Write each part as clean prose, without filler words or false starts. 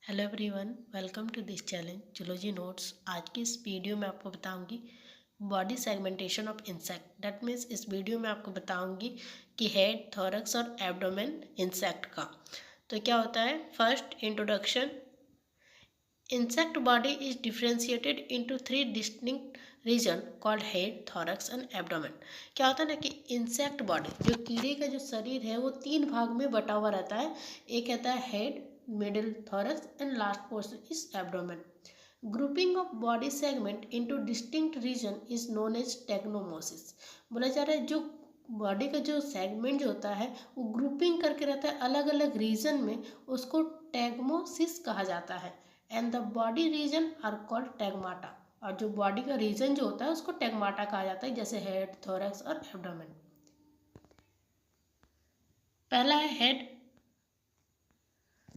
Hello everyone, welcome to this challenge zoology notes. आज की इस वीडियो में आपको बताऊंगी body segmentation of insect. That means इस वीडियो में आपको बताऊंगी कि हेड, थोरक्स और एब्डोमेन इंसेक्ट का। तो क्या होता है, first introduction. Insect body is differentiated into three distinct region called head, thorax and abdomen. क्या होता है ना कि इंसेक्ट बॉडी, जो कीड़े का जो शरीर है वो तीन भाग में बटा हुआ रहता है। एक कहता है head, middle thorax and last portion is abdomen. Grouping of body segment into distinct region is known as tagmosis. बोला जा रहा है जो बॉडी का जो सेगमेंट जो होता है वो ग्रुपिंग करके रहता है अलग अलग रीजन में, उसको टेग्मोसिस कहा जाता है। And the body region are called tagmata. और जो बॉडी का रीजन जो होता है उसको टेगमाटा कहा जाता है, जैसे हेड, थोरैक्स और एब्डोमेन। पहला है head.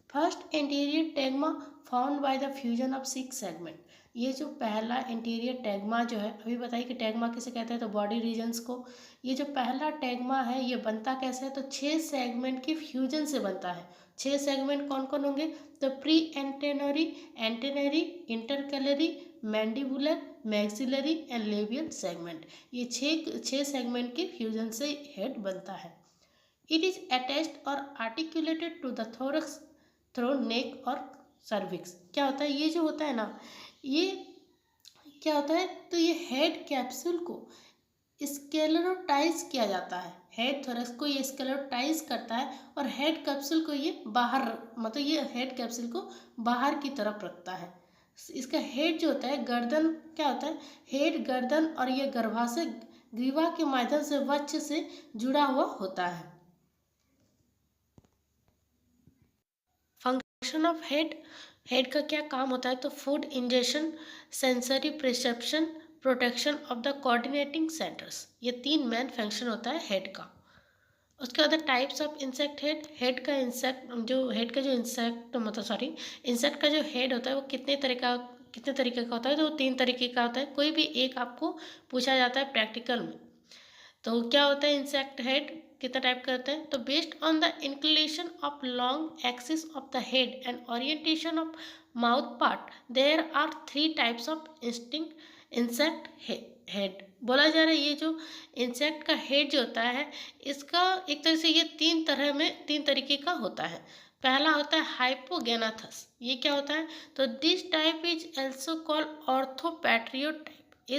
First interior tagma found by the fusion of six segment. ये जो पहला इंटीरियर टेगमा जो है, अभी बताइए कि टेगमा किसे कहते हैं, तो बॉडी रीजन्स को। ये जो पहला टेगमा है ये बनता कैसे है, तो 6 सेगमेंट की फ्यूजन से बनता है। 6 सेगमेंट कौन कौन होंगे, तो pre antennary, antennary, intercalary, mandibular, maxillary and labial segment. ये छः सेगमेंट के फ्यूजन से हेड बनता है। इट इज अटैच्ड और आर्टिकुलेटेड टू द थोरक्स थ्रो नेक और सर्विक्स। क्या होता है, ये जो होता है ना, ये क्या होता है, तो ये हेड कैप्सूल को स्केलेरोटाइज किया जाता है। हेड थोरक्स को ये स्केलेरोटाइज करता है और हेड कैप्सूल को ये बाहर, मतलब ये हेड कैप्सूल को बाहर की तरफ रखता है। इसका हेड जो होता है, गर्दन क्या होता है, हेड गर्दन और ये गर्भाशय ग्रीवा के माध्यम से वक्ष से जुड़ा हुआ होता है। Function of head. हेड का क्या काम होता है, तो food ingestion, sensory perception, protection of the coordinating centres. ये 3 मेन फंक्शन होता है हेड का। उसके बाद types of insect head. Head का इंसेक्ट जो हेड का जो इंसेक्ट मतलब सॉरी इंसेक्ट का जो हेड होता है वो कितने तरीके का होता है, तो 3 तरीके का होता है। कोई भी एक आपको पूछा जाता है प्रैक्टिकल में। तो क्या होता है इंसेक्ट हेड, कितना टाइप करते हैं, तो based on the inclination of long axis of the head and orientation of mouth part there are 3 types of insect head. बोला जा रहा है ये जो इंसेक्ट का हेड जो होता है इसका एक तरह से ये 3 तरीके का होता है। पहला होता है हाइपोगेनाथस। ये क्या होता है, तो this type is also called orthopteroid type.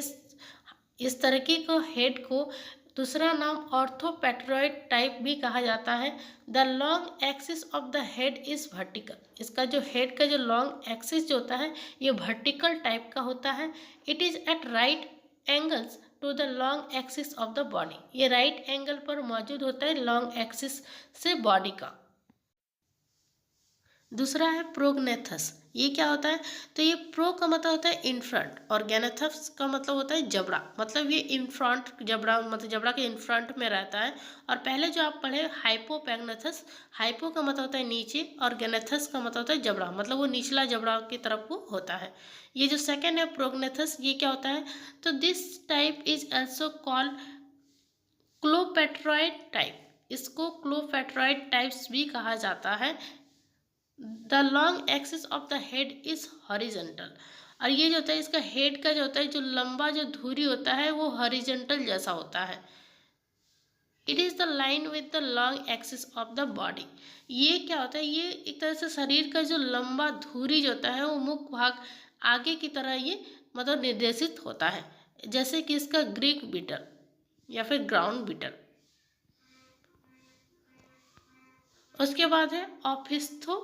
इस तरीके को हेड को दूसरा नाम ऑर्थोपेट्रॉइड टाइप भी कहा जाता है। The long axis of the head is vertical. इसका जो हेड का जो लॉन्ग एक्सिस जो होता है ये वर्टिकल टाइप का होता है। It is at right angles to the long axis of the body. ये राइट एंगल पर मौजूद होता है लॉन्ग एक्सिस से बॉडी का। दूसरा है प्रोगनेथस। ये क्या होता है, तो ये प्रो का मतलब होता है इन फ्रंट और गैनेथस का मतलब होता है जबड़ा। मतलब ये इन फ्रंट जबड़ा, मतलब जबड़ा के इन फ्रंट में रहता है। और पहले जो आप पढ़े हाइपोपैग्नेथस, हाइपो का मतलब होता है नीचे और गैनेथस का मतलब होता है जबड़ा, मतलब वो निचला जबड़ा की तरफ को होता है। ये जो सेकेंड है प्रोगनेथस, ये क्या होता है, तो this type is also called coleopteroid type. इसको क्लोपेट्रॉइड टाइप्स भी कहा जाता है। The long axis of the head is horizontal. और ये जो होता है इसका हेड का जो होता है, जो लंबा जो धुरी होता है वो हॉरिजेंटल जैसा होता है। It is the line with the long axis of the body. ये क्या होता है, ये एक तरह से शरीर का जो लंबा धुरी जो होता है वो मुख्य भाग आगे की तरह ये मतलब निर्देशित होता है, जैसे कि इसका ग्रीक बीटल या फिर ग्राउंड बीटल। उसके बाद है ऑफिस्थो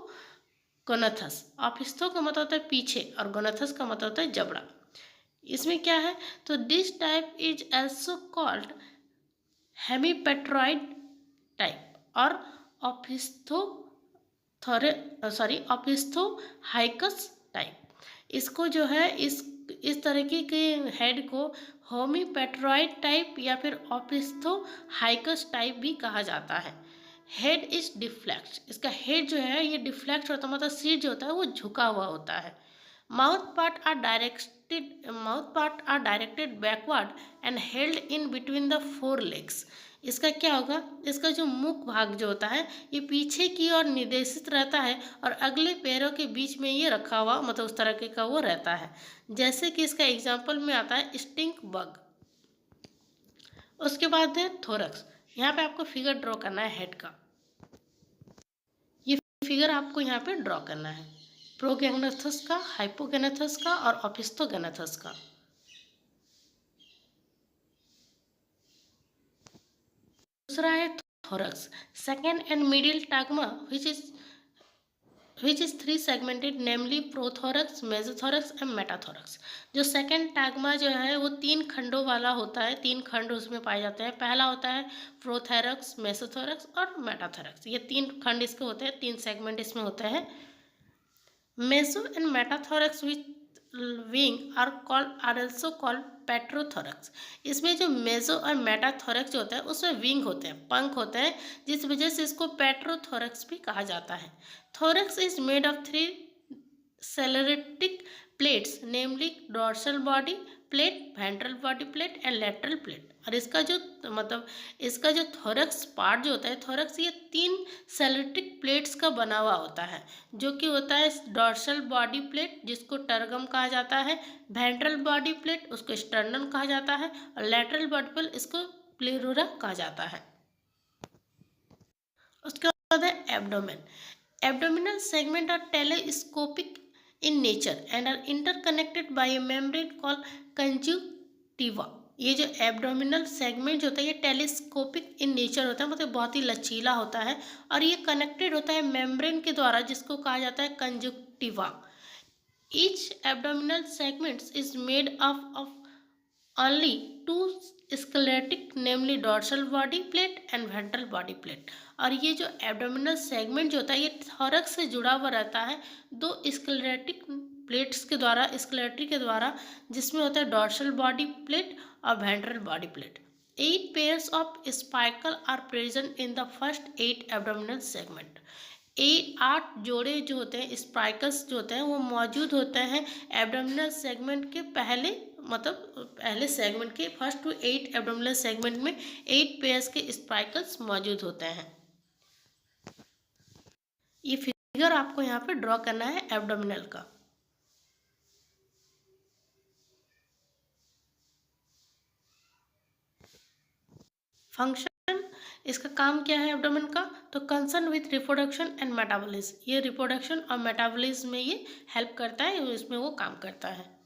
गोनाथस। ऑफिस्थो का मतलब होता है पीछे और गोनाथस का मतलब होता है जबड़ा। इसमें क्या है, तो this type is also called hemipteroid type और ऑफिस्थो ऑफिस्थो हाइकस टाइप। इसको जो है इस तरीके के हेड को होमीपेट्रॉइड टाइप या फिर ऑफिस्थो हाइकस टाइप भी कहा जाता है। Head is deflect. इसका हेड जो है ये डिफ्लेक्ट होता है, मतलब सिर जो होता है वो झुका हुआ होता है। Mouth part are directed backward and held in between the 4 legs. इसका क्या होगा, इसका जो मुख भाग जो होता है ये पीछे की ओर निर्देशित रहता है और अगले पैरों के बीच में ये रखा हुआ मतलब उस तरह के का वो रहता है। जैसे कि इसका एग्जाम्पल में आता है स्टिंक बग। उसके बाद है थोरक्स। यहाँ पे आपको फिगर ड्रॉ करना है हेड का। ये फिगर आपको यहाँ पे ड्रॉ करना है प्रोगेनेथस का, हाइपोगेनेथस का और ओपिस्थोगेनेथस का। दूसरा है thorax, second and middle tagma which is three segmented namely prothorax, mesothorax and metathorax. जो सेकेंड टैगमा जो है वो 3 खंडों वाला होता है, 3 खंड उसमें पाए जाते हैं। पहला होता है प्रोथोरक्स, मेसोथोरक्स और मेटाथोरक्स। ये 3 खंड इसके होते हैं, 3 सेगमेंट इसमें होते हैं। Meso and metathorax with wing are also called pterothorax. इसमें जो मेसो और मेटाथोरक्स जो होता है उसमें विंग होते हैं, पंख होते हैं, जिस वजह से इसको पेट्रोथोरक्स भी कहा जाता है। Thorax is made of 3 cellularitic plates namely dorsal body plate, ventral body plate and lateral plate। और इसका जो थोरक्स पार्ट जो होता है, थोरक्स ये 3 सेलुलरिटिक प्लेट्स का बना हुआ होता है, जो कि होता है डॉर्सल बॉडी प्लेट जिसको टर्गम कहा जाता है, वेंट्रल बॉडी प्लेट उसको स्टर्नम कहा जाता है और लेटरल बॉडी प्लेट इसको प्लेरुरा कहा जाता है। उसके बाद है abdomen. Abdominal segment are telescopic in nature and are interconnected by a membrane called conjunctiva। ये जो एब्डोमिनल सेगमेंट जो होता है ये टेलीस्कोपिक इन नेचर होता है, मतलब बहुत ही लचीला होता है और ये कनेक्टेड होता है मेम्ब्रेन के द्वारा जिसको कहा जाता है conjunctiva. Each abdominal segments is made up of only 2 sclerites namely dorsal body plate and ventral body plate. और ये जो एब्डोमिनल सेगमेंट जो होता है ये थोरक्स से जुड़ा हुआ रहता है 2 स्केलेटिक प्लेट्स के द्वारा, स्केलेटरी के द्वारा, जिसमें होता है डॉर्सल बॉडी प्लेट और ventral body plate. 8 pairs of spiracle are present in the first 8 abdominal segment. 8 जोड़े जो होते हैं स्पाइकल्स जो होते हैं वो मौजूद होते हैं एब्डोमिनल सेगमेंट के पहले सेगमेंट के फर्स्ट टू 8 एब्डोमिनल सेगमेंट में 8 पेयर्स के स्पाइकल्स मौजूद होते हैं। ये फिगर आपको यहाँ पे ड्रॉ करना है एब्डोमिनल का। फंक्शन, इसका काम क्या है एब्डोमेन का, तो concern with reproduction and metabolism. ये रिप्रोडक्शन और मेटाबॉलिज्म में ये हेल्प करता है, इसमें वो काम करता है।